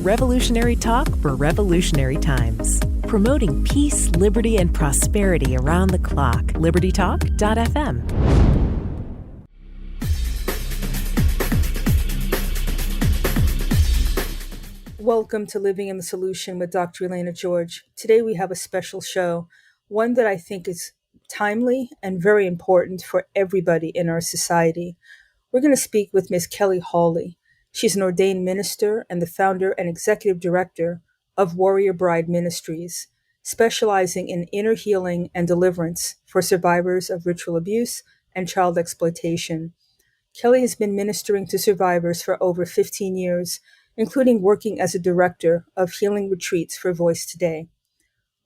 Revolutionary talk for revolutionary times. Promoting peace, liberty, and prosperity around the clock. LibertyTalk.fm. Welcome to Living in the Solution with Dr. Elena George. Today we have a special show, one that I think is timely and very important for everybody in our society. We're going to speak with Ms. Kelly Hawley. She's an ordained minister and the founder and executive director of Warrior Bride Ministries, specializing in inner healing and deliverance for survivors of ritual abuse and child exploitation. Kelly has been ministering to survivors for over 15 years, including working as a director of healing retreats for Voice Today.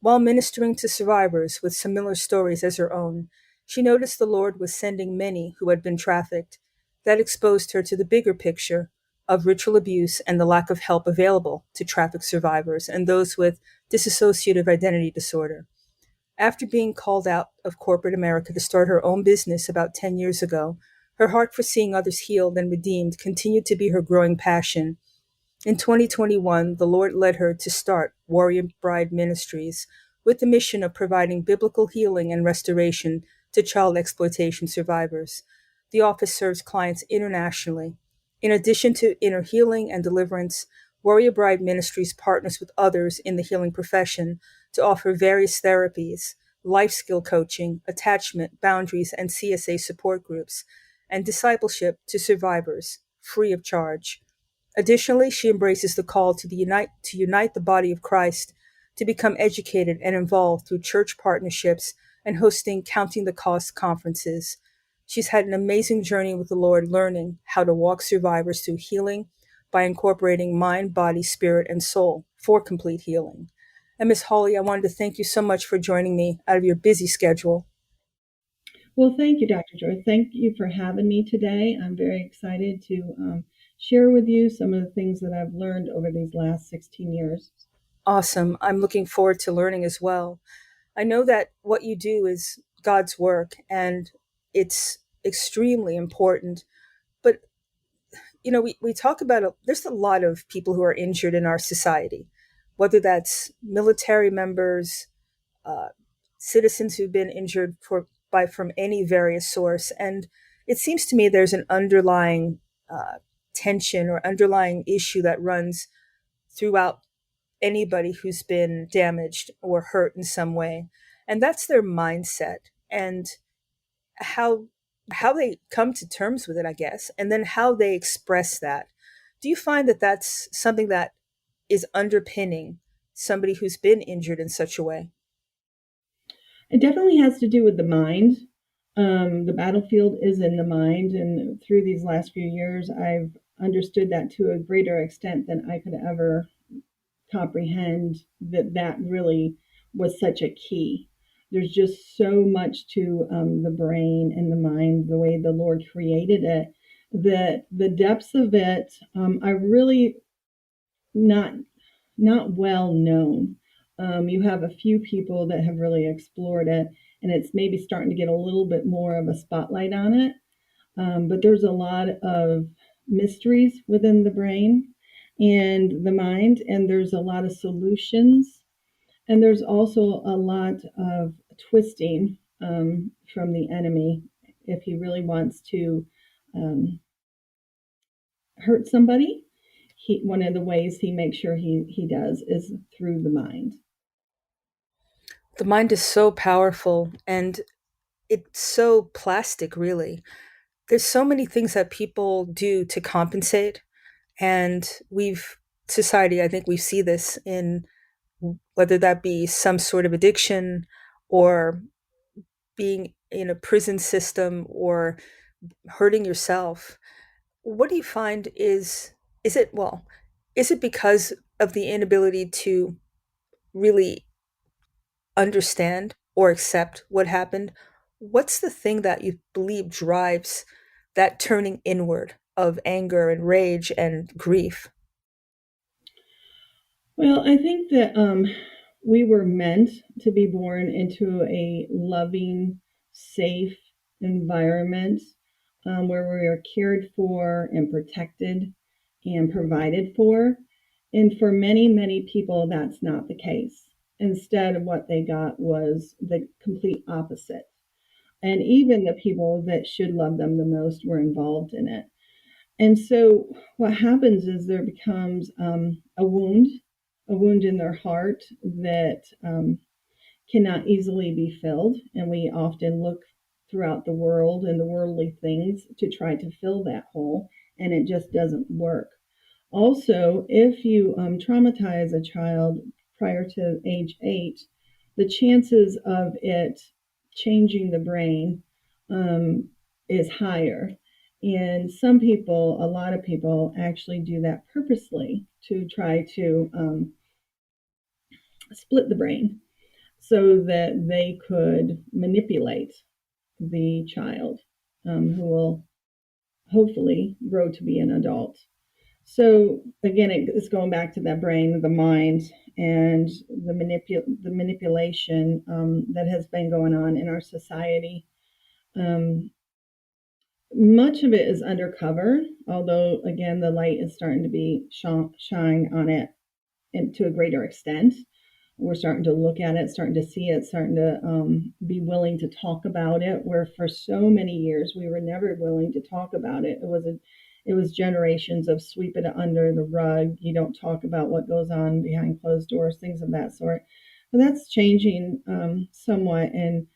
While ministering to survivors with similar stories as her own, she noticed the Lord was sending many who had been trafficked. That exposed her to the bigger picture of ritual abuse and the lack of help available to trafficked survivors and those with dissociative identity disorder. After being called out of corporate America to start her own business about 10 years ago, her heart for seeing others healed and redeemed continued to be her growing passion. In 2021, the Lord led her to start Warrior Bride Ministries with the mission of providing biblical healing and restoration to child exploitation survivors. The office serves clients internationally. In addition to inner healing and deliverance, Warrior Bride Ministries partners with others in the healing profession to offer various therapies, life skill coaching, attachment, boundaries, and CSA support groups, and discipleship to survivors, free of charge. Additionally, she embraces the call to unite the body of Christ, to become educated and involved through church partnerships and hosting Counting the Cost conferences. She's had an amazing journey with the Lord, learning how to walk survivors through healing by incorporating mind, body, spirit, and soul for complete healing. And Ms. Hawley, I wanted to thank you so much for joining me out of your busy schedule. Well, thank you, Dr. George. Thank you for having me today. I'm very excited to share with you some of the things that I've learned over these last 16 years. Awesome. I'm looking forward to learning as well. I know that what you do is God's work, and it's extremely important. But, we talk about, there's a lot of people who are injured in our society, whether that's military members, citizens who've been injured from any various source. And it seems to me there's an underlying tension or underlying issue that runs throughout anybody who's been damaged or hurt in some way. And that's their mindset and how they come to terms with it, I guess, and then how they express that. Do you find that that's something that is underpinning somebody who's been injured in such a way? It definitely has to do with the mind. The battlefield is in the mind. And through these last few years, I've understood that to a greater extent than I could ever comprehend, that really was such a key. There's just so much to the brain and the mind, the way the Lord created it, that the depths of it are really not well known. You have a few people that have really explored it, and it's maybe starting to get a little bit more of a spotlight on it. But there's a lot of mysteries within the brain and the mind, and there's a lot of solutions. And there's also a lot of twisting from the enemy if he really wants to hurt somebody. One of the ways he makes sure he does is through the mind. The mind is so powerful and it's so plastic, really. There's so many things that people do to compensate. And society, I think we see this in whether that be some sort of addiction or being in a prison system or hurting yourself. What do you find is it because of the inability to really understand or accept what happened? What's the thing that you believe drives that turning inward of anger and rage and grief? Well, I think that we were meant to be born into a loving, safe environment where we are cared for and protected and provided for. And for many, many people, that's not the case. Instead, what they got was the complete opposite. And even the people that should love them the most were involved in it. And so what happens is there becomes a wound in their heart that cannot easily be filled. And we often look throughout the world and the worldly things to try to fill that hole, and it just doesn't work. Also, if you traumatize a child prior to age 8, the chances of it changing the brain is higher. And some people, a lot of people, actually do that purposely to try to split the brain so that they could manipulate the child, who will hopefully grow to be an adult. So again, it's going back to that brain, the mind, and the manipulation that has been going on in our society. Much of it is undercover, although again, the light is starting to be shine on it, and to a greater extent. We're starting to look at it, starting to see it, starting to be willing to talk about it, where for so many years we were never willing to talk about it. It was generations of sweep it under the rug. You don't talk about what goes on behind closed doors, things of that sort. But that's changing somewhat, and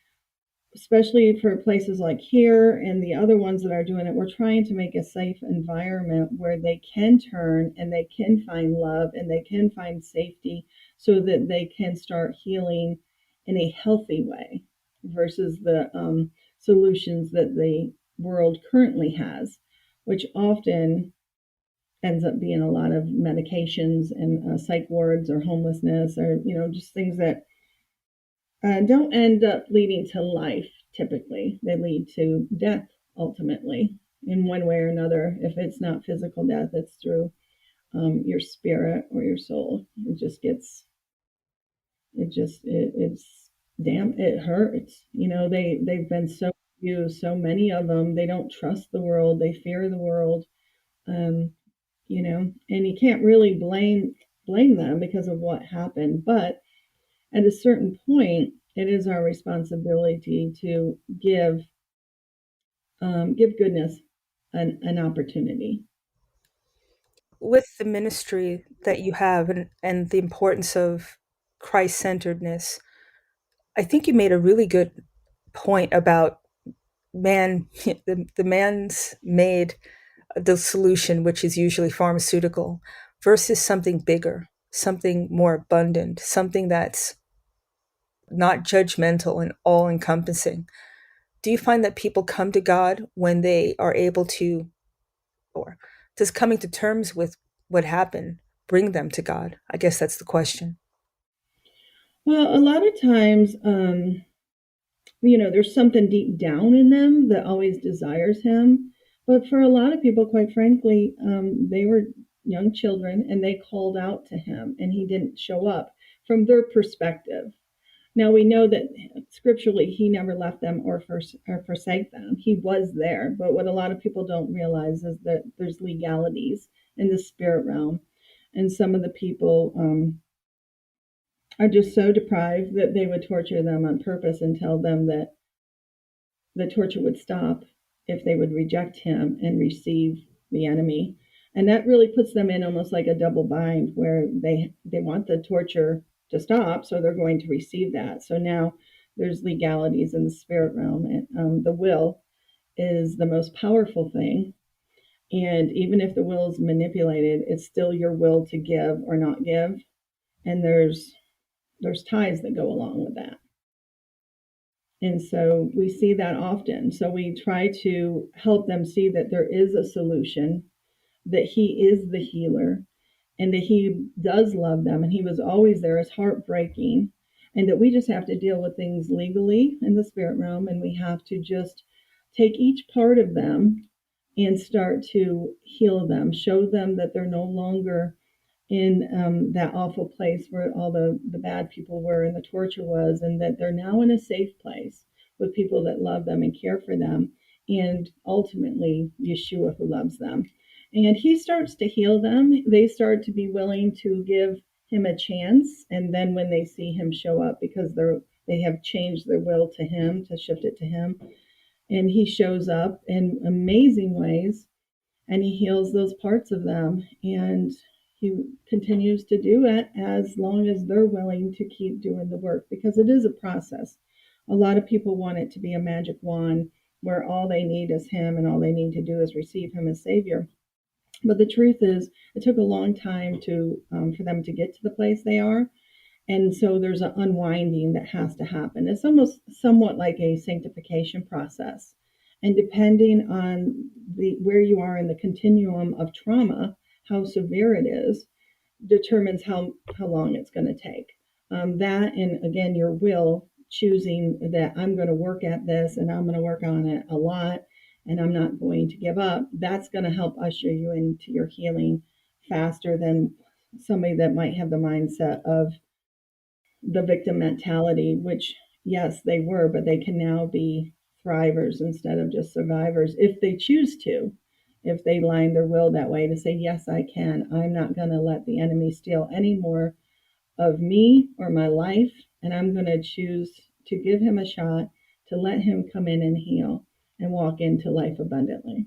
especially for places like here and the other ones that are doing it, we're trying to make a safe environment where they can turn and they can find love and they can find safety so that they can start healing in a healthy way versus the solutions that the world currently has, which often ends up being a lot of medications and psych wards or homelessness, or just things that don't end up leading to life. Typically they lead to death ultimately, in one way or another. If it's not physical death, it's through your spirit or your soul. It's damn, it hurts. They've been so used, so many of them. They don't trust the world, they fear the world. um and you can't really blame them because of what happened, but at a certain point, it is our responsibility to give goodness an opportunity. With the ministry that you have, and the importance of Christ centeredness, I think you made a really good point about man, the man's made the solution, which is usually pharmaceutical, versus something bigger, something more abundant, something that's not judgmental and all encompassing. Do you find that people come to God when they are able to, or does coming to terms with what happened bring them to God? I guess that's the question. Well, a lot of times, there's something deep down in them that always desires him. But for a lot of people, quite frankly, they were young children and they called out to him and he didn't show up from their perspective. Now we know that scripturally he never left them or forsake them. He was there. But what a lot of people don't realize is that there's legalities in the spirit realm. And some of the people are just so deprived that they would torture them on purpose and tell them that the torture would stop if they would reject him and receive the enemy. And that really puts them in almost like a double bind, where they want the torture to stop, so they're going to receive that. So now there's legalities in the spirit realm, and the will is the most powerful thing. And even if the will is manipulated, it's still your will to give or not give. And there's ties that go along with that. And so we see that often. So we try to help them see that there is a solution, that he is the healer, and that he does love them, and he was always there. It's heartbreaking. And that we just have to deal with things legally in the spirit realm, and we have to just take each part of them and start to heal them, show them that they're no longer in that awful place where all the bad people were and the torture was, and that they're now in a safe place with people that love them and care for them, and ultimately Yeshua who loves them. And he starts to heal them. They start to be willing to give him a chance. And then when they see him show up, because they have changed their will to him, to shift it to him, and he shows up in amazing ways, and he heals those parts of them. And he continues to do it as long as they're willing to keep doing the work, because it is a process. A lot of people want it to be a magic wand where all they need is him and all they need to do is receive him as savior. But the truth is, it took a long time to for them to get to the place they are. And so there's an unwinding that has to happen. It's almost somewhat like a sanctification process. And depending on where you are in the continuum of trauma, how severe it is, determines how long it's going to take. That, and again, your will, choosing that I'm going to work at this and I'm going to work on it a lot and I'm not going to give up, that's going to help usher you into your healing faster than somebody that might have the mindset of the victim mentality, which, yes, they were, but they can now be thrivers instead of just survivors if they choose to, if they line their will that way to say, yes, I can. I'm not going to let the enemy steal any more of me or my life, and I'm going to choose to give him a shot, to let him come in and heal and walk into life abundantly.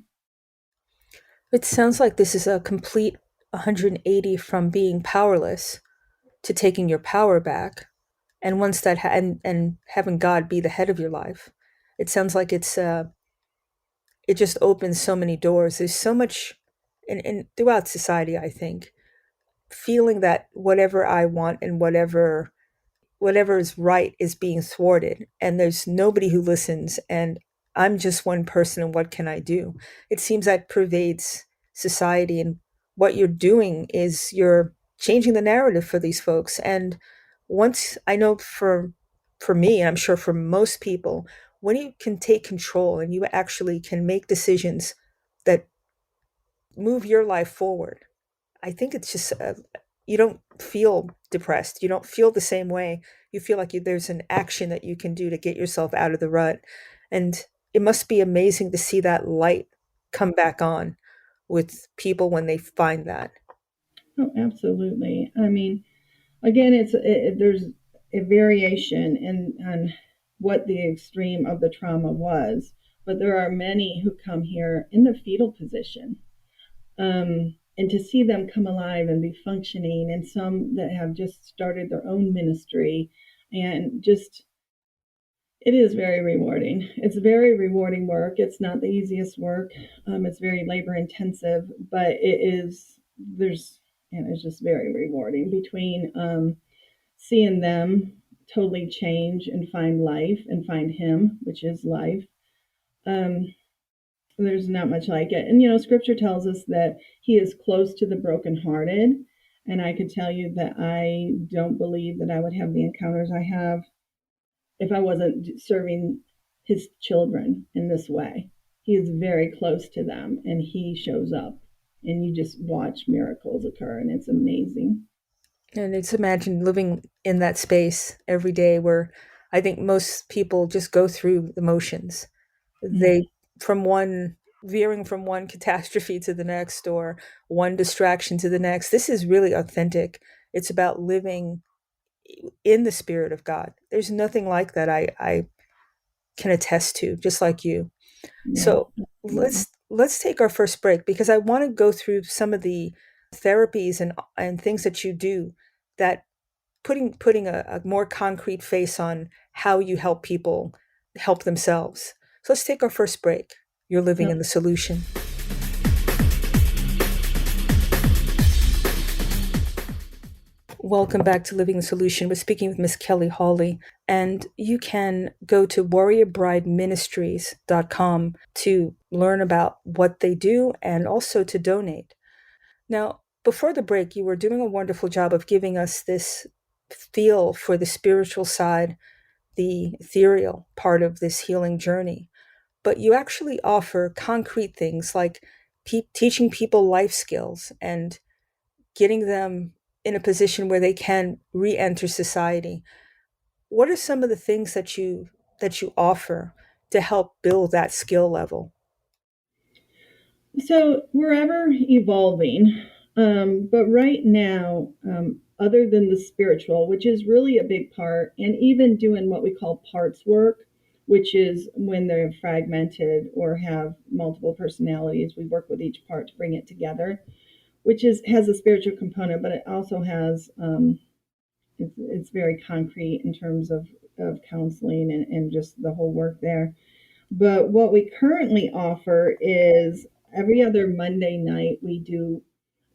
It sounds like this is a complete 180 from being powerless to taking your power back. And once that and having God be the head of your life, it sounds like it just opens so many doors. There's so much in throughout society, I think, feeling that whatever I want and whatever is right is being thwarted, and there's nobody who listens, and I'm just one person, and what can I do? It seems that pervades society, and what you're doing is you're changing the narrative for these folks. And once I know for me, and I'm sure for most people, when you can take control and you actually can make decisions that move your life forward, I think it's just you don't feel depressed. You don't feel the same way. You feel like there's an action that you can do to get yourself out of the rut. And it must be amazing to see that light come back on with people when they find that. Oh, absolutely. I mean, again, there's a variation in on what the extreme of the trauma was, but there are many who come here in the fetal position, and to see them come alive and be functioning, and some that have just started their own ministry, and just it is very rewarding. It's very rewarding work. It's not the easiest work. It's very labor intensive, but it is. There's and it's just very rewarding between seeing them totally change and find life and find him, which is life. Um, there's not much like it. And, scripture tells us that he is close to the brokenhearted. And I could tell you that I don't believe that I would have the encounters I have if I wasn't serving his children in this way. He is very close to them and he shows up and you just watch miracles occur and it's amazing. And it's imagine living in that space every day where I think most people just go through the motions. They from one veering from one catastrophe to the next or one distraction to the next. This is really authentic. It's about living in the spirit of God. There's nothing like that I can attest to, just like you. Yeah. So let's take our first break because I want to go through some of the therapies and things that you do that putting a more concrete face on how you help people help themselves. So let's take our first break. You're living in the solution. Welcome back to Living the Solution. We're speaking with Miss Kelly Hawley, and you can go to warriorbrideministries.com to learn about what they do and also to donate. Now, before the break, you were doing a wonderful job of giving us this feel for the spiritual side, the ethereal part of this healing journey. But you actually offer concrete things like teaching people life skills and getting them in a position where they can re-enter society. What are some of the things that you offer to help build that skill level? So we're ever evolving. But right now, other than the spiritual, which is really a big part, and even doing what we call parts work, which is when they're fragmented or have multiple personalities, we work with each part to bring it together, which is has a spiritual component, but it also has it's very concrete in terms of counseling and just the whole work there. But what we currently offer is every other Monday night, we do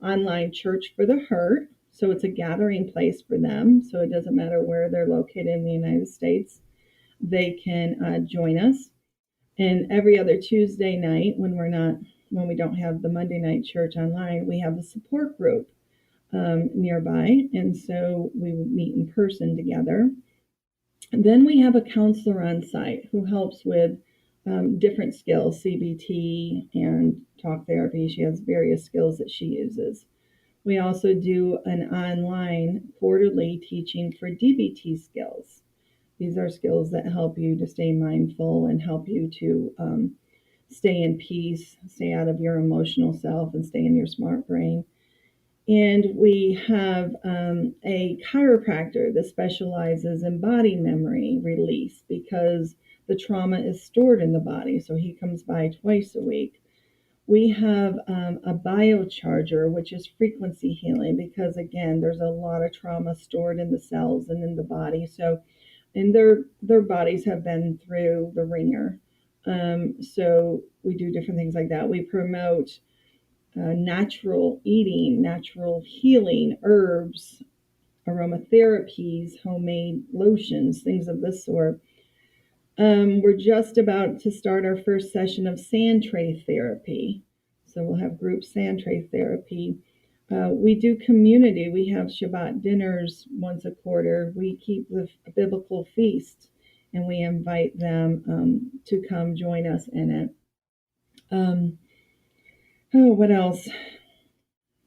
online church for the hurt. So it's a gathering place for them. So it doesn't matter where they're located in the United States, they can join us. And every other Tuesday night, when we don't have the Monday night church online, we have a support group nearby. And so we meet in person together. And then we have a counselor on site who helps with different skills, CBT and talk therapy. She has various skills that she uses. We also do an online quarterly teaching for DBT skills. These are skills that help you to stay mindful and help you to stay in peace, stay out of your emotional self, and stay in your smart brain. And we have a chiropractor that specializes in body memory release because the trauma is stored in the body. So he comes by twice a week. We have a biocharger, which is frequency healing, because again, there's a lot of trauma stored in the cells and in the body. So, and their bodies have been through the ringer. So we do different things like that. We promote natural eating, natural healing, herbs, aromatherapies, homemade lotions, things of this sort. We're just about to start our first session of sand tray therapy. So we'll have group sand tray therapy. We do community. We have Shabbat dinners once a quarter. We keep the biblical feast and we invite them to come join us in it. What else?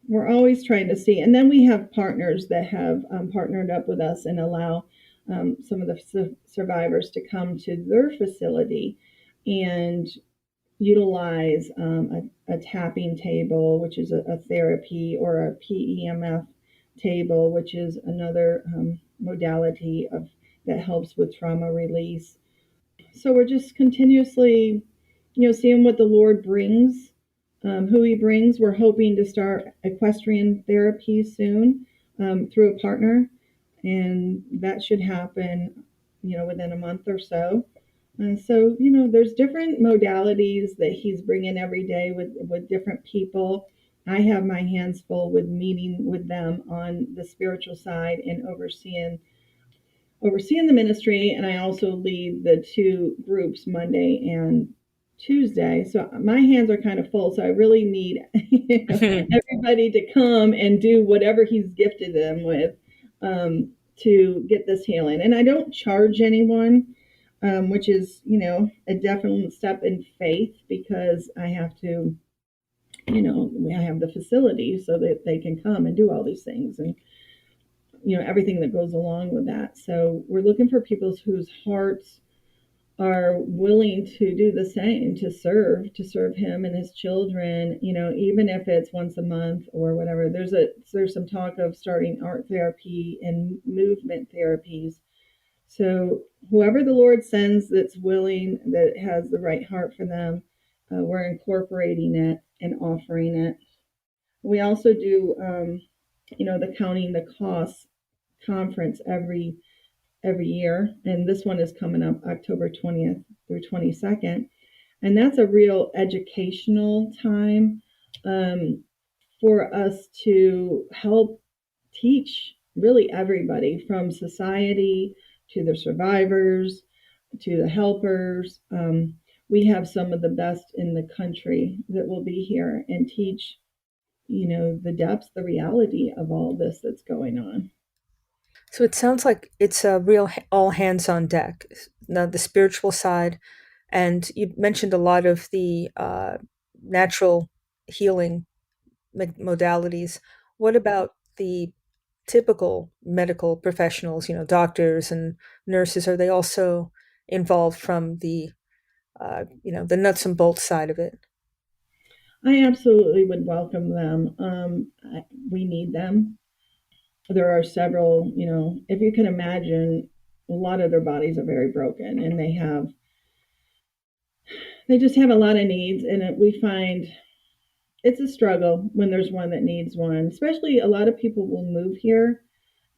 We're always trying to see. And then we have partners that have partnered up with us and allow some of the survivors to come to their facility and utilize a tapping table, which is a therapy, or a PEMF table, which is another modality of that helps with trauma release. So we're just continuously, seeing what the Lord brings, who He brings. We're hoping to start equestrian therapy soon through a partner, and that should happen, within a month or so. So, there's different modalities that He's bringing every day with different people. I have my hands full with meeting with them on the spiritual side and overseeing the ministry, and I also lead the two groups Monday and Tuesday. So my hands are kind of full. So I really need everybody to come and do whatever He's gifted them with to get this healing. And I don't charge anyone, which is, a definite step in faith, because I have to, I have the facility so that they can come and do all these things. And everything that goes along with that. So we're looking for people whose hearts are willing to do the same, to serve Him and His children, even if it's once a month or whatever. There's some talk of starting art therapy and movement therapies. So whoever the Lord sends that's willing, that has the right heart for them, we're incorporating it and offering it. We also do the Counting the Cost conference every year, and this one is coming up October 20th through 22nd, and that's a real educational time for us to help teach really everybody, from society to the survivors to the helpers. We have some of the best in the country that will be here and teach the depths, the reality of all this that's going on. So it sounds like it's a real all hands on deck. Now, the spiritual side, and you mentioned a lot of the natural healing modalities. What about the typical medical professionals, doctors and nurses? Are they also involved from the, the nuts and bolts side of it? I absolutely would welcome them. We need them. There are several, if you can imagine, a lot of their bodies are very broken, and they just have a lot of needs, and we find it's a struggle when there's one that needs one. Especially a lot of people will move here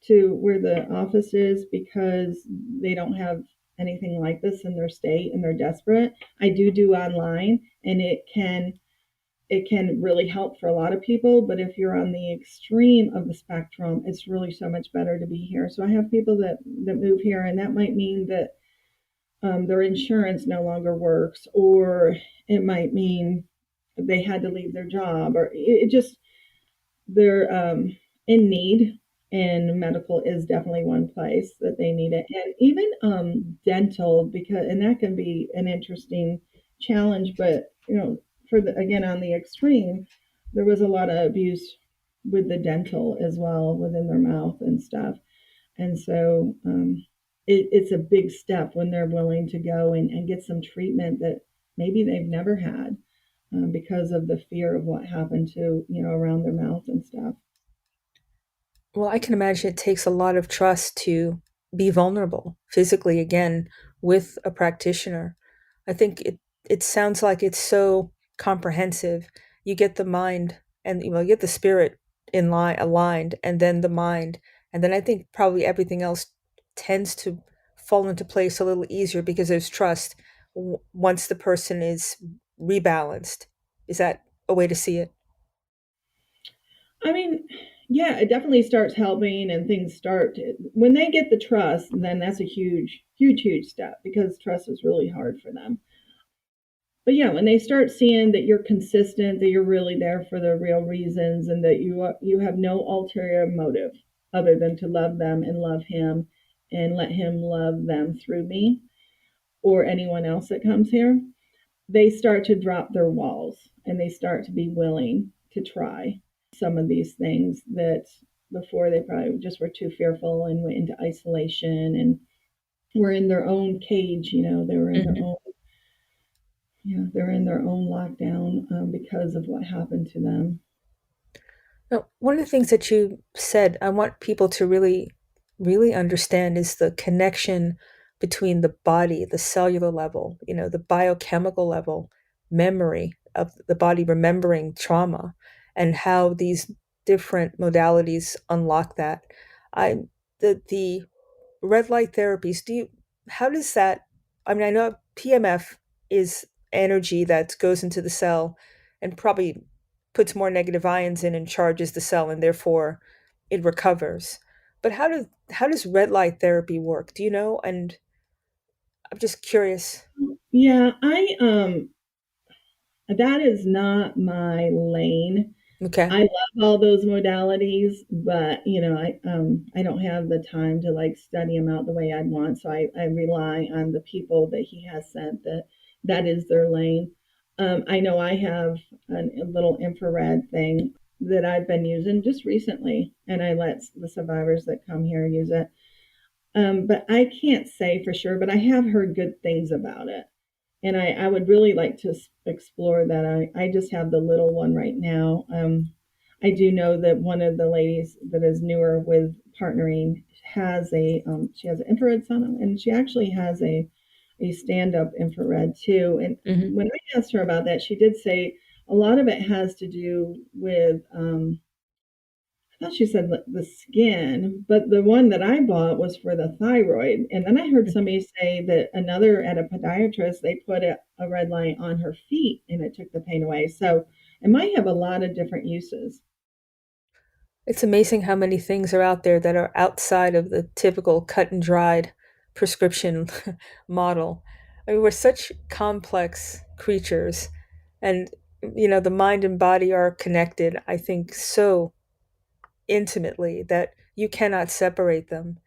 to where the office is because they don't have anything like this in their state and they're desperate. I do online, and it can really help for a lot of people, but if you're on the extreme of the spectrum, it's really so much better to be here. So I have people that move here, and that might mean that their insurance no longer works, or it might mean they had to leave their job, or it just they're in need, and medical is definitely one place that they need it, and even dental, because and that can be an interesting challenge. But for the again on the extreme, there was a lot of abuse with the dental as well within their mouth and stuff, and so it's a big step when they're willing to go and get some treatment that maybe they've never had, because of the fear of what happened to around their mouth and stuff. Well, I can imagine it takes a lot of trust to be vulnerable physically again with a practitioner. I think it sounds like it's so comprehensive. You get the mind and you get the spirit in line aligned, and then the mind, and then I think probably everything else tends to fall into place a little easier because there's trust once the person is rebalanced. Is that a way to see it? I mean, yeah, it definitely starts helping, and things when they get the trust, then that's a huge, huge, huge step, because trust is really hard for them. But yeah, when they start seeing that you're consistent, that you're really there for the real reasons, and that you have no ulterior motive other than to love them and love him, and let him love them through me or anyone else that comes here, they start to drop their walls, and they start to be willing to try some of these things that before they probably just were too fearful and went into isolation and were in their own cage. They were in their Mhm. own, they're in their own lockdown, because of what happened to them. Now, one of the things that you said, I want people to really, really understand is the connection between the body, the cellular level, the biochemical level, memory of the body remembering trauma, and how these different modalities unlock that. I the red light therapies, how does that, I mean, I know PMF is energy that goes into the cell and probably puts more negative ions in and charges the cell, and therefore it recovers. But how does red light therapy work? Do you know? And I'm just curious. Yeah, I that is not my lane. Okay. I love all those modalities, but I don't have the time to like study them out the way I'd want. So I rely on the people that he has sent, that is their lane. I know I have a little infrared thing that I've been using just recently, and I let the survivors that come here use it. But I can't say for sure, but I have heard good things about it, and I would really like to explore that. I just have the little one right now. I do know that one of the ladies that is newer with partnering has she has an infrared sauna, and she actually has a stand up infrared too. And Hmm. when I asked her about that, she did say a lot of it has to do with I thought she said the skin, but the one that I bought was for the thyroid. And then I heard somebody say that another at a podiatrist, they put a red light on her feet and it took the pain away. So it might have a lot of different uses. It's amazing how many things are out there that are outside of the typical cut and dried prescription model. I mean, we're such complex creatures, and the mind and body are connected, I think, so intimately that you cannot separate them.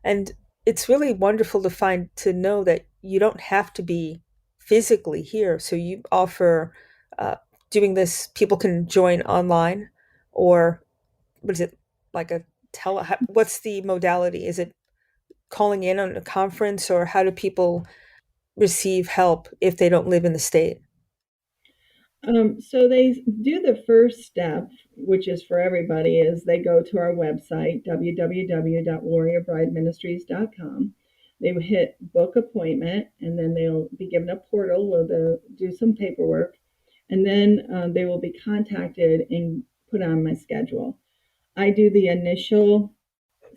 And it's really wonderful to know that you don't have to be physically here. So you offer uh, doing this, people can join online, or what is it, like a what's the modality? Is it calling in on a conference, or how do people receive help if they don't live in the state? So they do the first step, which is for everybody, is they go to our website, www.warriorbrideministries.com. They will hit book appointment, and then they'll be given a portal where they'll do some paperwork, and then they will be contacted and put on my schedule. I do the initial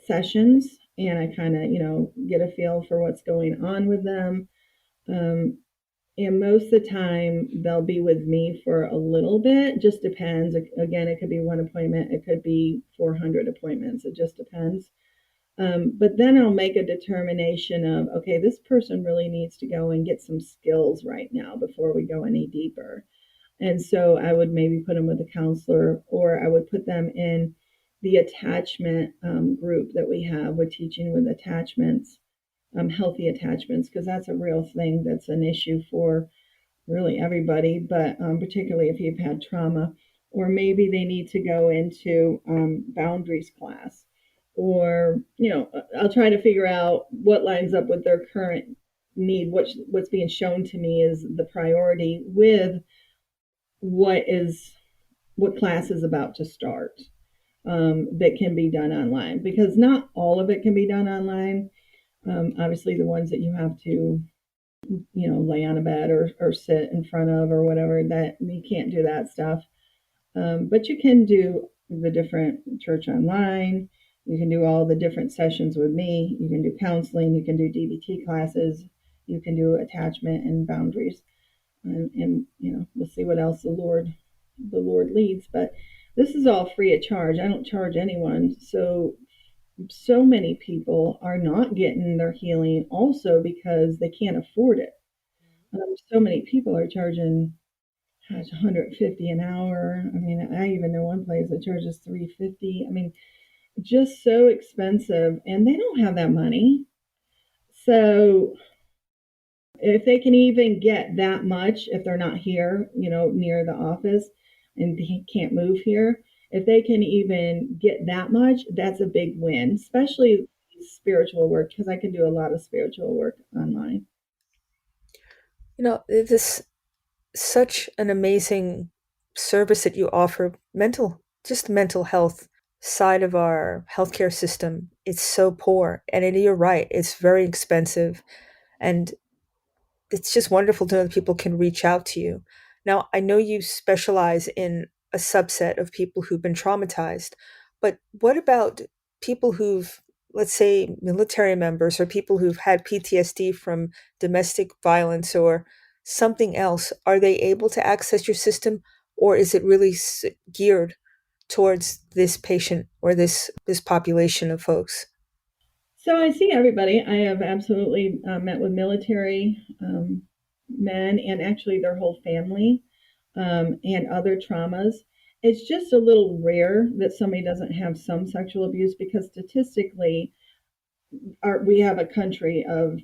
sessions, and I kind of, get a feel for what's going on with them. Um, and most of the time, they'll be with me for a little bit. Just depends. Again, it could be one appointment, it could be 400 appointments. It just depends. But then I'll make a determination of, okay, this person really needs to go and get some skills right now before we go any deeper. And so I would maybe put them with a counselor, or I would put them in the attachment group that we have with teaching with attachments, healthy attachments, because that's a real thing that's an issue for really everybody, but particularly if you've had trauma, or maybe they need to go into boundaries class, or I'll try to figure out what lines up with their current need, what's being shown to me is the priority with what class is about to start, that can be done online, because not all of it can be done online. Obviously, the ones that you have to lay on a bed or sit in front of or whatever, that you can't do that stuff. But you can do the different church online. You can do all the different sessions with me. You can do counseling. You can do DBT classes. You can do attachment and boundaries. And we'll see what else the Lord leads. But this is all free of charge. I don't charge anyone. So many people are not getting their healing also because they can't afford it. So many people are charging, gosh, 150 an hour. I mean, I even know one place that charges 350. I mean, just so expensive, and they don't have that money. So if they can even get that much, if they're not here, near the office, and they can't move here, if they can even get that much, that's a big win, especially spiritual work, because I can do a lot of spiritual work online. It is such an amazing service that you offer. Mental health side of our healthcare system, it's so poor. And you're right, it's very expensive. And it's just wonderful to know that people can reach out to you. Now, I know you specialize in a subset of people who've been traumatized, but what about people who've, let's say, military members or people who've had PTSD from domestic violence or something else? Are they able to access your system, or is it really geared towards this patient or this population of folks? So I see everybody. I have absolutely met with military men and actually their whole family, and other traumas. It's just a little rare that somebody doesn't have some sexual abuse, because statistically, we have a country of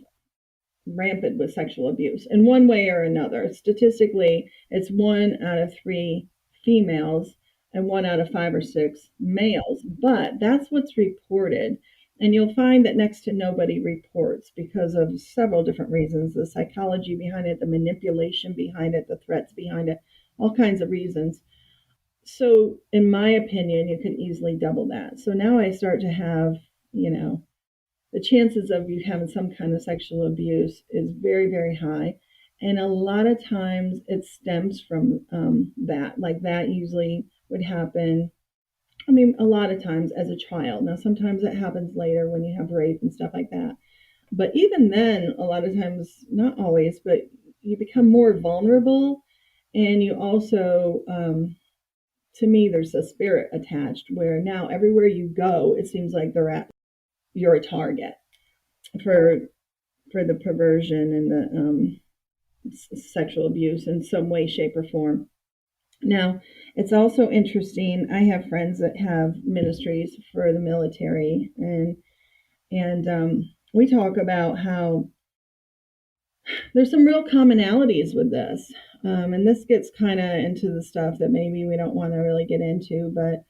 rampant with sexual abuse in one way or another. Statistically, it's 1 out of 3 females and 1 out of 5 or 6 males, but that's what's reported. And you'll find that next to nobody reports because of several different reasons: the psychology behind it, the manipulation behind it, the threats behind it, all kinds of reasons. So, in my opinion, you can easily double that. So now I start to have, the chances of you having some kind of sexual abuse is very, very high. And a lot of times it stems from that. Like, that usually would happen, I mean, a lot of times as a child. Now, sometimes it happens later when you have rape and stuff like that. But even then, a lot of times, not always, but you become more vulnerable. And you also, to me, there's a spirit attached where now everywhere you go, it seems like you're a target for the perversion and the sexual abuse in some way, shape, or form. Now, it's also interesting. I have friends that have ministries for the military, and we talk about how there's some real commonalities with this. And this gets kind of into the stuff that maybe we don't want to really get into, but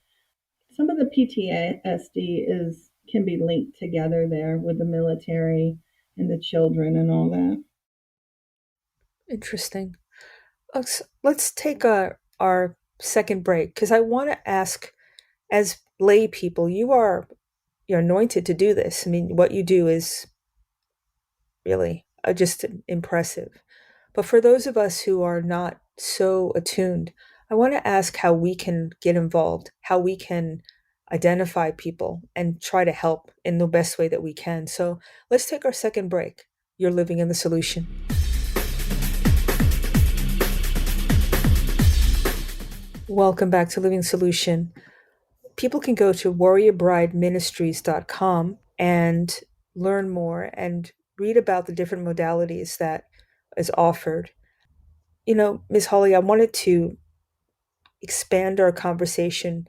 some of the PTSD can be linked together there with the military and the children and all that. Interesting. Let's take our second break because I want to ask, as lay people, you're anointed to do this. I mean, what you do is really just impressive. But for those of us who are not so attuned, I want to ask how we can get involved, how we can identify people and try to help in the best way that we can. So let's take our second break. You're living in the solution. Welcome back to Living Solution. People can go to warriorbrideministries.com and learn more and read about the different modalities that is offered. Ms. Hawley, I wanted to expand our conversation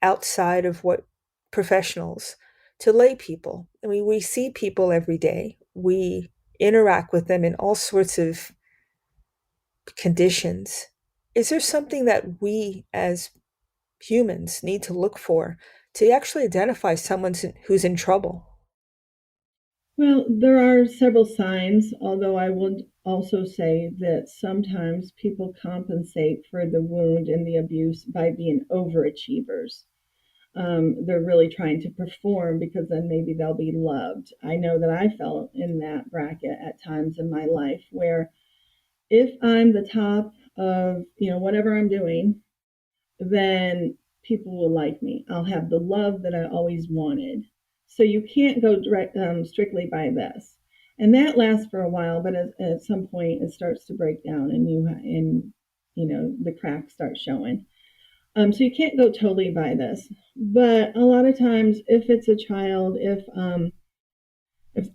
outside of what professionals to lay people. I mean, we see people every day. We interact with them in all sorts of conditions. Is there something that we as humans need to look for to actually identify someone who's in trouble? Well, there are several signs, although I would also say that sometimes people compensate for the wound and the abuse by being overachievers. They're really trying to perform because then maybe they'll be loved. I know that I fell in that bracket at times in my life where if I'm the top of, whatever I'm doing, then people will like me. I'll have the love that I always wanted. So you can't go strictly by this, and that lasts for a while. But at some point, it starts to break down, and the cracks start showing. So you can't go totally by this. But a lot of times, if it's a child, if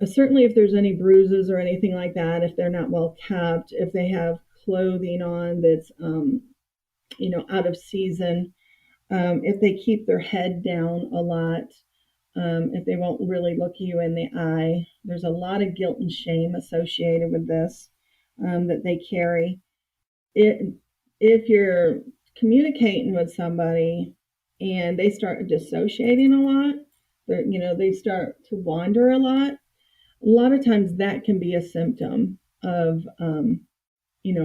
certainly if there's any bruises or anything like that, if they're not well kept, if they have clothing on that's out of season, if they keep their head down a lot, if they won't really look you in the eye. There's a lot of guilt and shame associated with this that they carry. If you're communicating with somebody and they start dissociating a lot, they start to wander a lot of times that can be a symptom of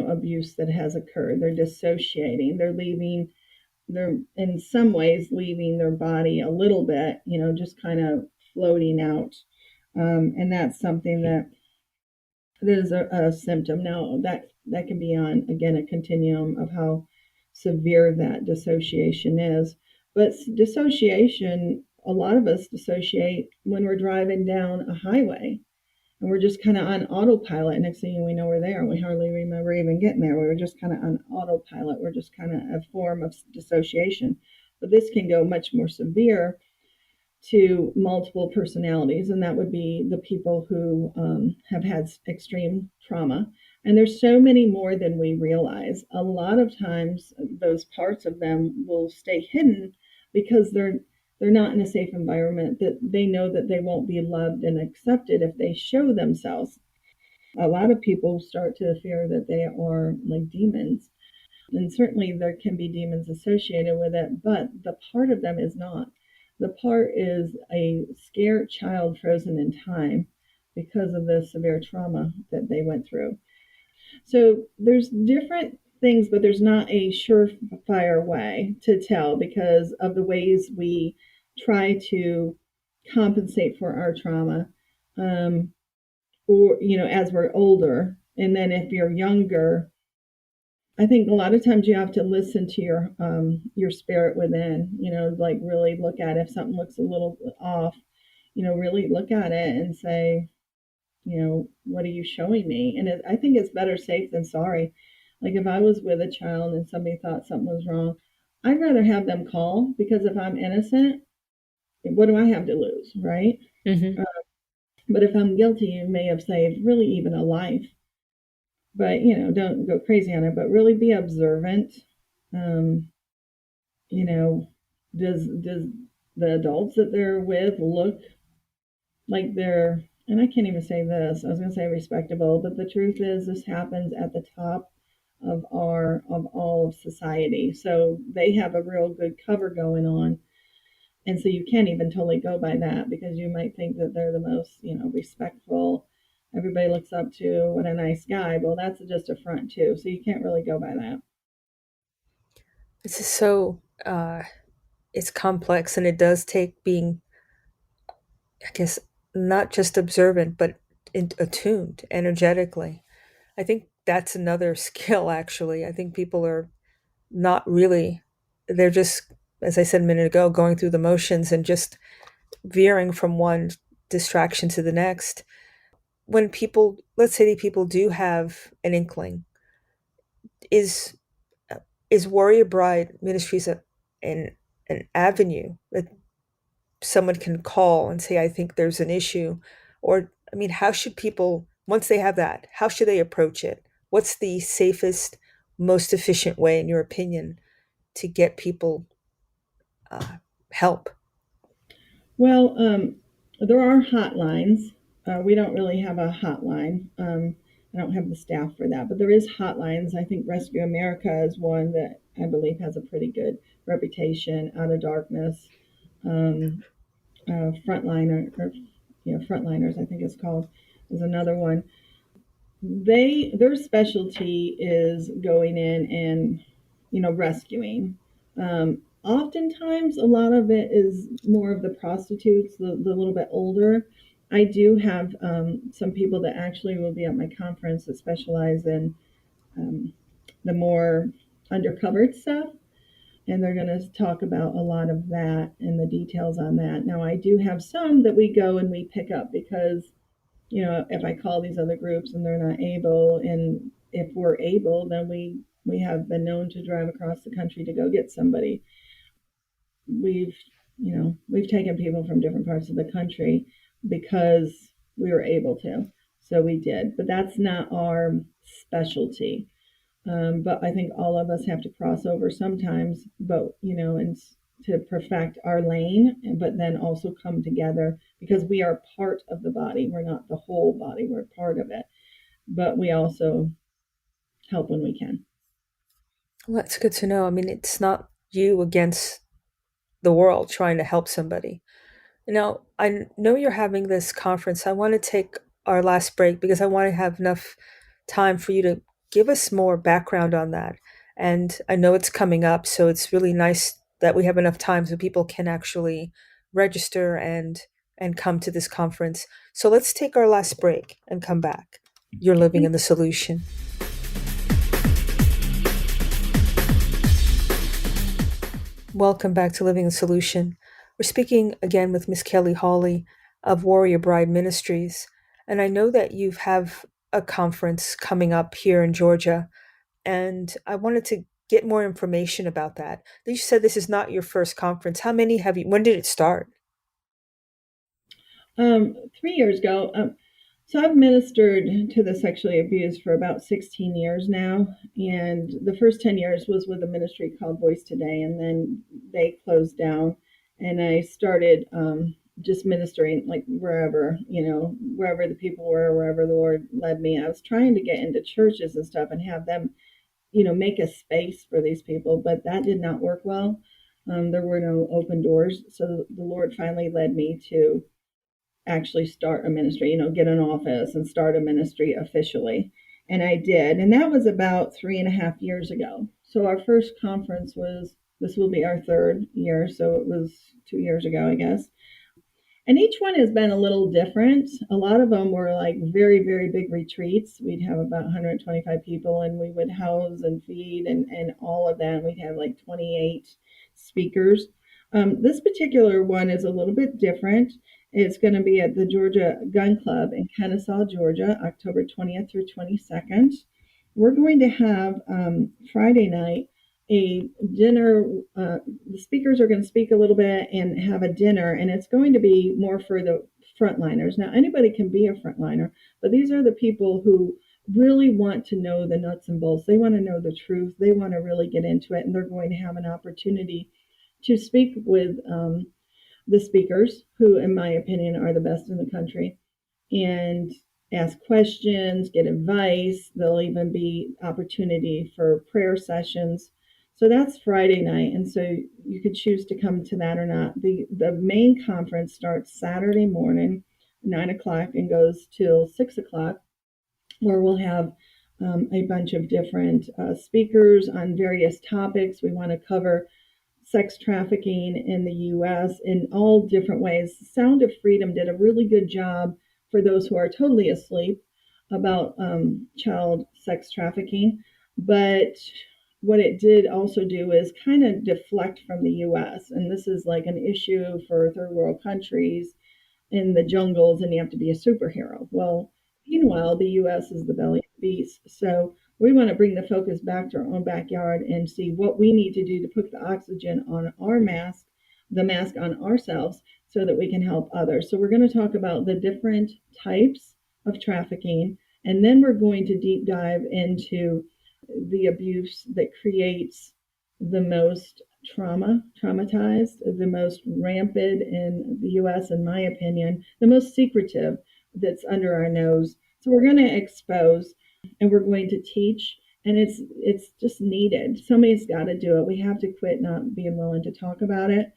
abuse that has occurred. They're dissociating. They're in some ways leaving their body a little bit, just kind of floating out. And that's something that is a symptom. Now that can be on, again, a continuum of how severe that dissociation is. But dissociation, a lot of us dissociate when we're driving down a highway and we're just kind of on autopilot. Next thing we know, we're there. We hardly remember even getting there. We were just kind of on autopilot. We're just kind of a form of dissociation. But this can go much more severe to multiple personalities, and that would be the people who have had extreme trauma. And there's so many more than we realize. A lot of times, those parts of them will stay hidden because they're not in a safe environment, that they know that they won't be loved and accepted if they show themselves. A lot of people start to fear that they are like demons. And certainly there can be demons associated with it, but the part of them is not. The part is a scared child frozen in time because of the severe trauma that they went through. So there's different things, but there's not a surefire way to tell because of the ways we try to compensate for our trauma, or as we're older. And then if you're younger, I think a lot of times you have to listen to your spirit within, like really look at if something looks a little off, really look at it and say, what are you showing me? And I think it's better safe than sorry. Like if I was with a child and somebody thought something was wrong, I'd rather have them call, because if I'm innocent, what do I have to lose, right? Mm-hmm. But if I'm guilty, you may have saved really even a life. But don't go crazy on it, but really be observant. You know, does the adults that they're with look like they're, and I can't even say this, I was going to say respectable, but the truth is this happens at the top of all of society. So they have a real good cover going on. And so you can't even totally go by that, because you might think that they're the most, respectful everybody looks up to, what a nice guy. Well, that's just a front too. So you can't really go by that. This is so, it's complex, and it does take being, I guess, not just observant, but attuned energetically. I think that's another skill, actually. I think people are not really, they're just, as I said a minute ago, going through the motions and just veering from one distraction to the next. When people, let's say that people do have an inkling, is is Warrior Bride Ministries an an avenue that someone can call and say, I think there's an issue? Or, I mean, how should people, once they have that, how should they approach it? What's the safest, most efficient way, in your opinion, to get people help? Well, there are hotlines. We don't really have a hotline. I don't have the staff for that, but there is hotlines. I think Rescue America is one that I believe has a pretty good reputation. Out of Darkness, um, Frontliner, or Frontliners, I think it's called, is another one. Their specialty is going in and rescuing. Oftentimes, a lot of it is more of the prostitutes, the little bit older. I do have some people that actually will be at my conference that specialize in um, the more undercover stuff, and they're going to talk about a lot of that and the details on that. Now, I do have some that we go and we pick up because if I call these other groups and they're not able, and if we're able, then we have been known to drive across the country to go get somebody. We've we've taken people from different parts of the country because we were able to. So we did, but that's not our specialty. But I think all of us have to cross over sometimes, but and to perfect our lane, but then also come together because we are part of the body. We're not the whole body, we're part of it. But we also help when we can. Well, that's good to know. I mean, it's not you against the world trying to help somebody. Now, I know you're having this conference. I want to take our last break because I want to have enough time for you to give us more background on that. And I know it's coming up, so it's really nice that we have enough time so people can actually register and come to this conference. So let's take our last break and come back. You're living in the solution. Welcome back to Living the Solution. We're speaking again with Miss Kelly Hawley of Warrior Bride Ministries. And I know that you have a conference coming up here in Georgia, and I wanted to get more information about that. You said this is not your first conference. How many have you, when did it start? 3 years ago. So I've ministered to the sexually abused for about 16 years now. And the first 10 years was with a ministry called Voice Today. And then they closed down. And I started just ministering like wherever, wherever the people were, wherever the Lord led me. I was trying to get into churches and stuff and have them, make a space for these people. But that did not work well. There were no open doors. So the Lord finally led me to actually start a ministry, get an office and start a ministry officially. And I did. And that was about 3.5 years ago. So our first conference this will be our third year. So it was 2 years ago, I guess. And each one has been a little different. A lot of them were like very, very big retreats. We'd have about 125 people and we would house and feed and all of that. We'd have like 28 speakers. This particular one is a little bit different. It's going to be at the Georgia Gun Club in Kennesaw, Georgia, October 20th through 22nd. We're going to have Friday night a dinner. The speakers are going to speak a little bit and have a dinner, and it's going to be more for the frontliners. Now, anybody can be a frontliner, but these are the people who really want to know the nuts and bolts. They want to know the truth. They want to really get into it, and they're going to have an opportunity to speak with the speakers, who, in my opinion, are the best in the country, and ask questions, get advice. There'll even be opportunity for prayer sessions. So that's Friday night, and so you could choose to come to that or not. The main conference starts Saturday morning, 9 o'clock and goes till 6 o'clock, where we'll have a bunch of different speakers on various topics. We want to cover sex trafficking in the U.S. in all different ways. Sound of Freedom did a really good job for those who are totally asleep about child sex trafficking. But what it did also do is kind of deflect from the U.S. And this is like an issue for third world countries in the jungles, and you have to be a superhero. Well, meanwhile, the U.S. is the belly of the beast. So we want to bring the focus back to our own backyard and see what we need to do to put the oxygen on our mask, the mask on ourselves, so that we can help others. So we're going to talk about the different types of trafficking, and then we're going to deep dive into the abuse that creates the most traumatized, the most rampant in the US, in my opinion, the most secretive that's under our nose. So we're going to expose and we're going to teach, and it's just needed. Somebody's got to do it. We have to quit not being willing to talk about it.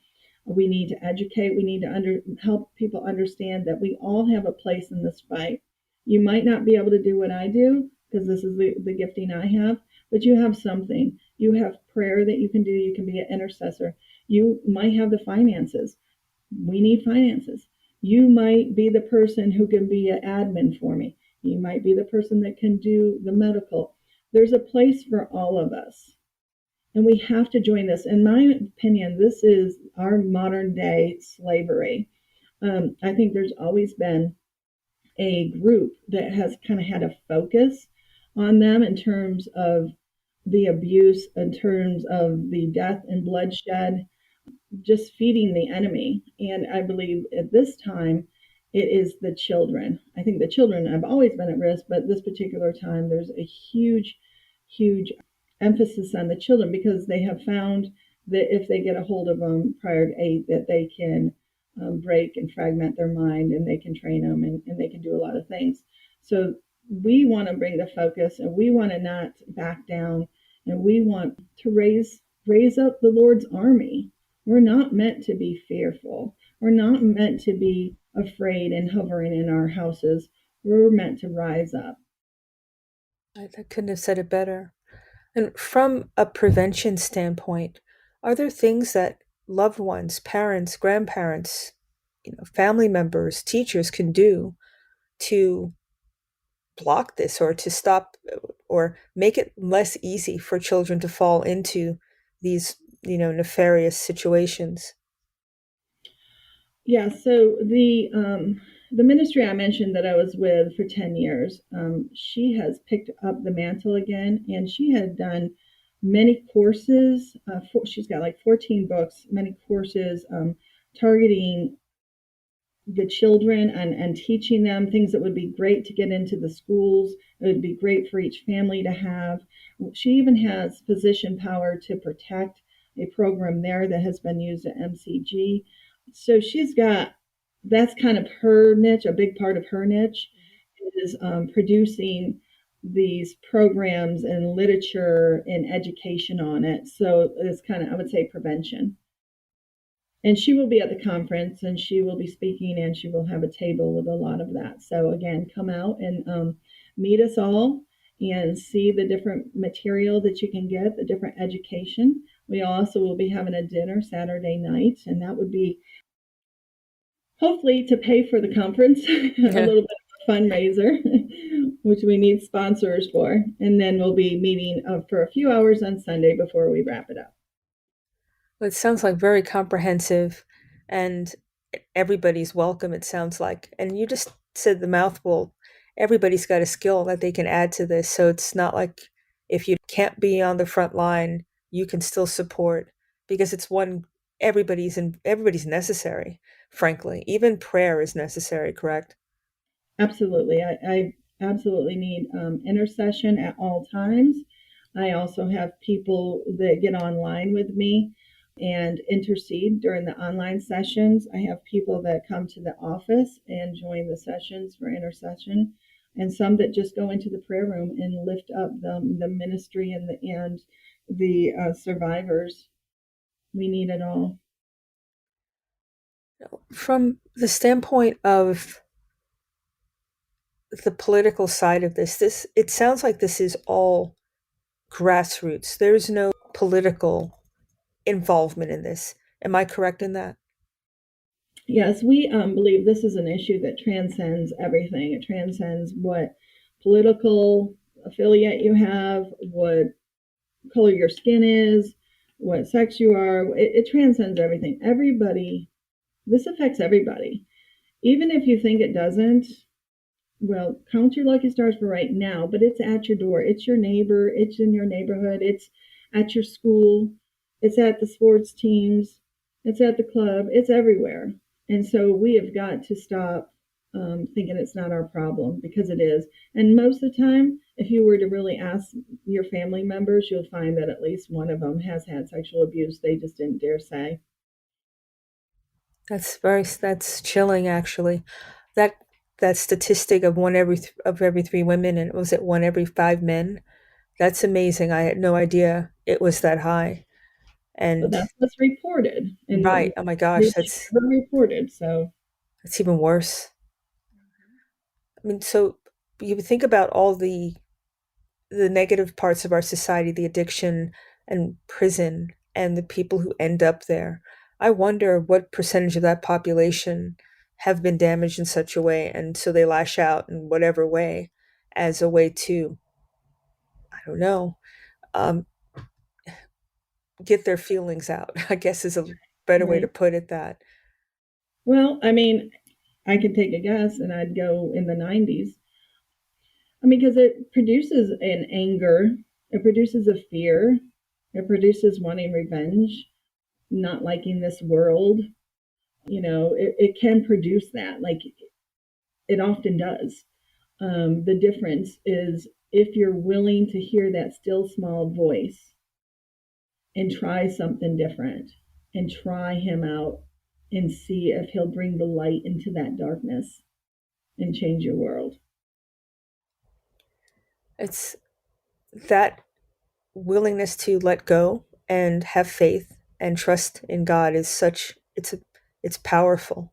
We need to educate. We need to help people understand that we all have a place in this fight. You might not be able to do what I do because this is the gifting I have, but you have something. You have prayer that you can do. You can be an intercessor. You might have the finances. We need finances. You might be the person who can be an admin for me. You might be the person that can do the medical. There's a place for all of us. And we have to join this. In my opinion, this is our modern day slavery. I think there's always been a group that has kind of had a focus on them in terms of the abuse, in terms of the death and bloodshed, just feeding the enemy. And I believe at this time, it is the children. I think the children have always been at risk, but this particular time, there's a huge, huge emphasis on the children because they have found that if they get a hold of them prior to 8, that they can break and fragment their mind, and they can train them, and they can do a lot of things. So we want to bring the focus, and we want to not back down, and we want to raise up the Lord's army. We're not meant to be fearful. We're not meant to be afraid and hovering in our houses. We're meant to rise up. I couldn't have said it better. And from a prevention standpoint, are there things that loved ones, parents, grandparents, family members, teachers can do to block this or to stop or make it less easy for children to fall into these, nefarious situations? Yeah, so the ministry I mentioned that I was with for 10 years, she has picked up the mantle again, and she had done many courses. She's got like 14 books, many courses targeting the children and teaching them things that would be great to get into the schools. It would be great for each family to have. She even has position power to protect, a program there that has been used at MCG. So that's kind of her niche. A big part of her niche is producing these programs and literature and education on it. So it's kind of, I would say, prevention. And she will be at the conference, and she will be speaking, and she will have a table with a lot of that. So again, come out and meet us all and see the different material that you can get, the different education. We also will be having a dinner Saturday night, and that would be hopefully to pay for the conference, a little bit of a fundraiser, which we need sponsors for. And then we'll be meeting for a few hours on Sunday before we wrap it up. Well, it sounds like very comprehensive, and everybody's welcome, it sounds like. And you just said the mouthful. Everybody's got a skill that they can add to this. So it's not like if you can't be on the front line, you can still support, because it's everybody's necessary, frankly. Even prayer is necessary, correct? Absolutely. I absolutely need intercession at all times. I also have people that get online with me and intercede during the online sessions. I have people that come to the office and join the sessions for intercession, and some that just go into the prayer room and lift up the ministry and the survivors. We need it all. From the standpoint of the political side of this, it sounds like this is all grassroots. There's no political involvement in this. Am I correct in that? Yes, we believe this is an issue that transcends everything. It transcends what political affiliate you have, what color your skin is, what sex you are. It transcends everything. Everybody, this affects everybody. Even if you think it doesn't, well, count your lucky stars for right now, but it's at your door. It's your neighbor. It's in your neighborhood. It's at your school. It's at the sports teams. It's at the club. It's everywhere. And so we have got to stop thinking it's not our problem, because it is. And most of the time, if you were to really ask your family members, you'll find that at least one of them has had sexual abuse. They just didn't dare say. That's chilling, actually. That that statistic of of every three women, and was it one every five men? That's amazing. I had no idea it was that high. But And that's what's reported. And right, oh my gosh, really never reported. So that's even worse. I mean, so you think about all the negative parts of our society, the addiction and prison and the people who end up there. I wonder what percentage of that population have been damaged in such a way, and so they lash out in whatever way as a way to, I don't know, um, get their feelings out, I guess is a better way to right. put it that. Well, I mean, I could take a guess and I'd go in the 90s. I mean, because it produces an anger, it produces a fear, it produces wanting revenge, not liking this world. It can produce that. Like it often does. The difference is if you're willing to hear that still small voice and try something different and try him out and see if he'll bring the light into that darkness and change your world. It's that willingness to let go and have faith and trust in God is such it's powerful,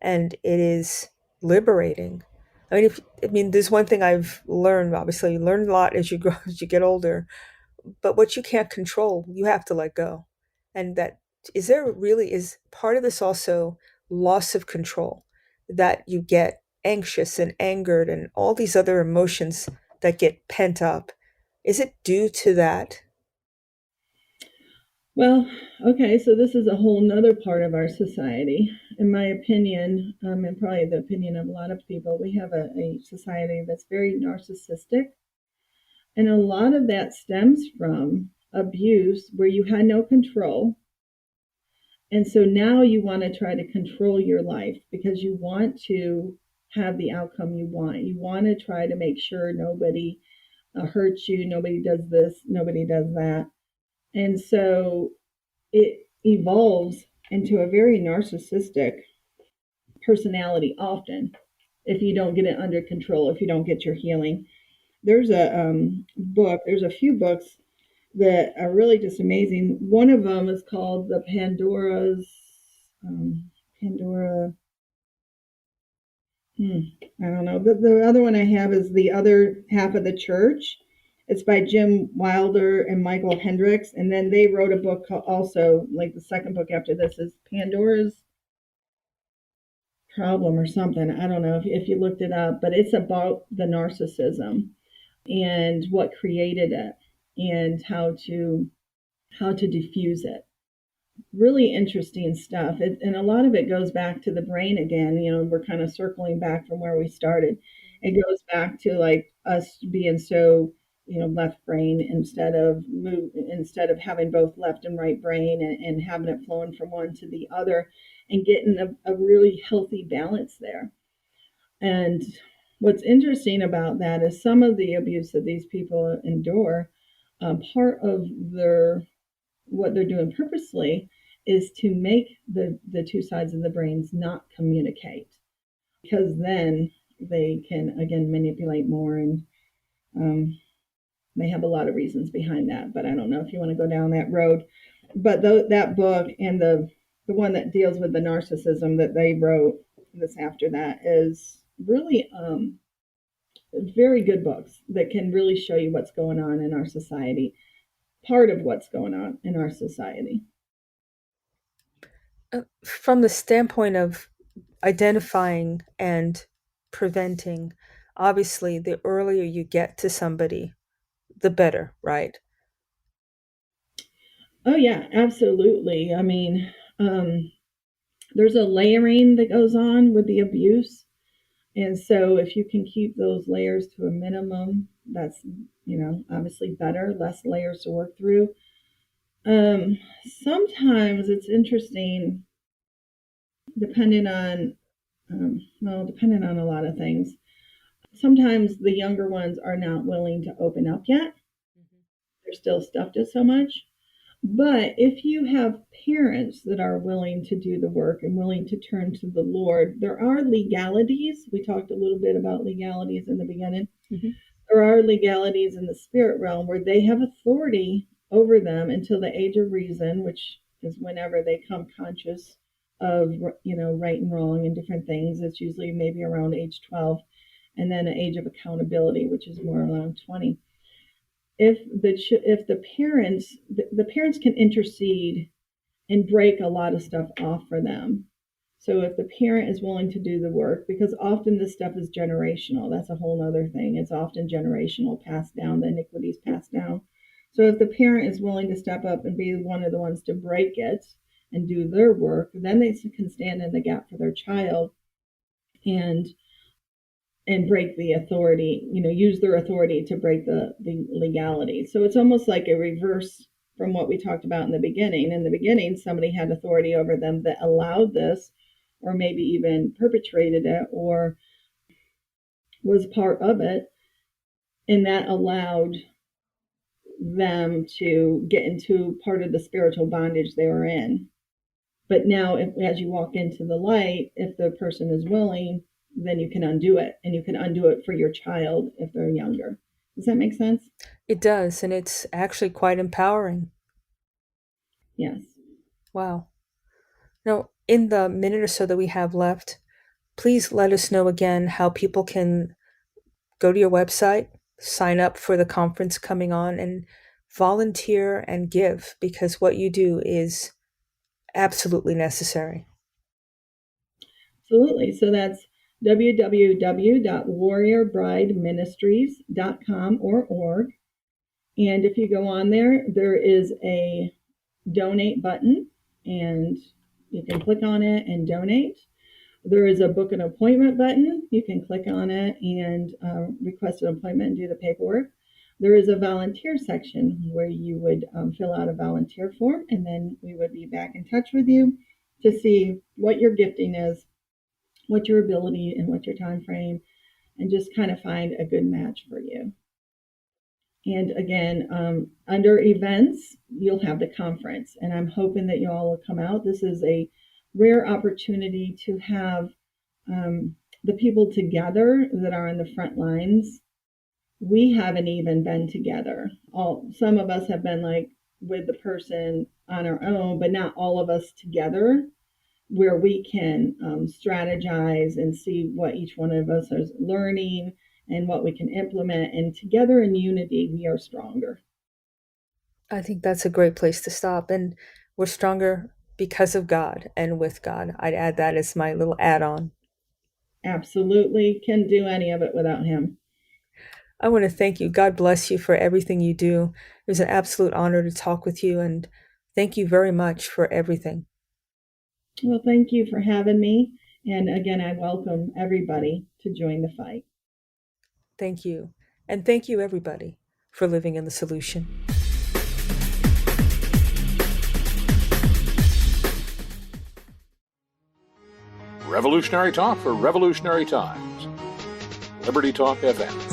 and it is liberating. I mean, there's one thing I've learned. Obviously, you learn a lot as you grow, as you get older. But what you can't control, you have to let go. And that is part of this also loss of control, that you get anxious and angered and all these other emotions that get pent up. Is it due to that? Well, okay, so this is a whole nother part of our society. In my opinion, and probably the opinion of a lot of people, we have a society that's very narcissistic. And a lot of that stems from abuse where you had no control. And so now you want to try to control your life because you want to have the outcome you want. You want to try to make sure nobody hurts you, nobody does this, nobody does that. And so it evolves into a very narcissistic personality often if you don't get it under control, if you don't get your healing. There's there's a few books that are really just amazing. One of them is called The Pandora. I don't know. The other one I have is The Other Half of the Church. It's by Jim Wilder and Michael Hendricks. And then they wrote a book also, like the second book after this is Pandora's Problem or something. I don't know if you looked it up, but it's about the narcissism and what created it and how to diffuse it. Really interesting stuff. And a lot of it goes back to the brain again. We're kind of circling back from where we started. It goes back to like us being so, left brain instead of having both left and right brain and having it flowing from one to the other and getting a really healthy balance there. And what's interesting about that is some of the abuse that these people endure, part of what they're doing purposely is to make the two sides of the brains not communicate, because then they can again manipulate more, and they have a lot of reasons behind that, but I don't know if you want to go down that road. But that book and the one that deals with the narcissism that they wrote this after that is really very good books that can really show you what's going on in our society, part of what's going on in our society. From the standpoint of identifying and preventing, obviously, the earlier you get to somebody, the better, right? Oh, yeah, absolutely. I mean, there's a layering that goes on with the abuse. And so if you can keep those layers to a minimum, that's, obviously better, less layers to work through. Sometimes it's interesting, depending on, depending on a lot of things. Sometimes the younger ones are not willing to open up yet. They're still stuffed it so much. But if you have parents that are willing to do the work and willing to turn to the Lord, there are legalities. We talked a little bit about legalities in the beginning. Mm-hmm. There are legalities in the spirit realm where they have authority over them until the age of reason, which is whenever they come conscious of, right and wrong and different things. It's usually maybe around age 12, and then an age of accountability, which is more around 20. If the parents can intercede and break a lot of stuff off for them. So if the parent is willing to do the work, because often this stuff is generational, that's a whole other thing. It's often generational, passed down, the iniquities passed down. So if the parent is willing to step up and be one of the ones to break it and do their work, then they can stand in the gap for their child and break the authority, use their authority to break the legality. So it's almost like a reverse from what we talked about in the beginning. In the beginning, somebody had authority over them that allowed this, or maybe even perpetrated it, or was part of it, and that allowed them to get into part of the spiritual bondage they were in. But now, as you walk into the light, if the person is willing, then you can undo it, and you can undo it for your child if they're younger. Does that make sense? It does, and it's actually quite empowering. Yes. Wow. Now, in the minute or so that we have left, please let us know again how people can go to your website, sign up for the conference coming on, and volunteer and give, because what you do is absolutely necessary. Absolutely. So that's www.warriorbrideministries.com or org. And if you go on there, there is a donate button, and you can click on it and donate. There is a book an appointment button. You can click on it and request an appointment and do the paperwork. There is a volunteer section where you would fill out a volunteer form, and then we would be back in touch with you to see what your gifting is, what your ability and what your time frame, and just kind of find a good match for you. And again, under events, you'll have the conference, and I'm hoping that you all will come out. This is a rare opportunity to have the people together that are on the front lines. We haven't even been together. Some of us have been like with the person on our own, but not all of us together, where we can strategize and see what each one of us is learning and what we can implement. And together in unity, we are stronger. I think that's a great place to stop. And we're stronger because of God and with God. I'd add that as my little add-on. Absolutely. Can't do any of it without him. I want to thank you. God bless you for everything you do. It was an absolute honor to talk with you, and thank you very much for everything. Well, thank you for having me. And again, I welcome everybody to join the fight. Thank you. And thank you, everybody, for living in the solution. Revolutionary talk for revolutionary times. Liberty Talk FM.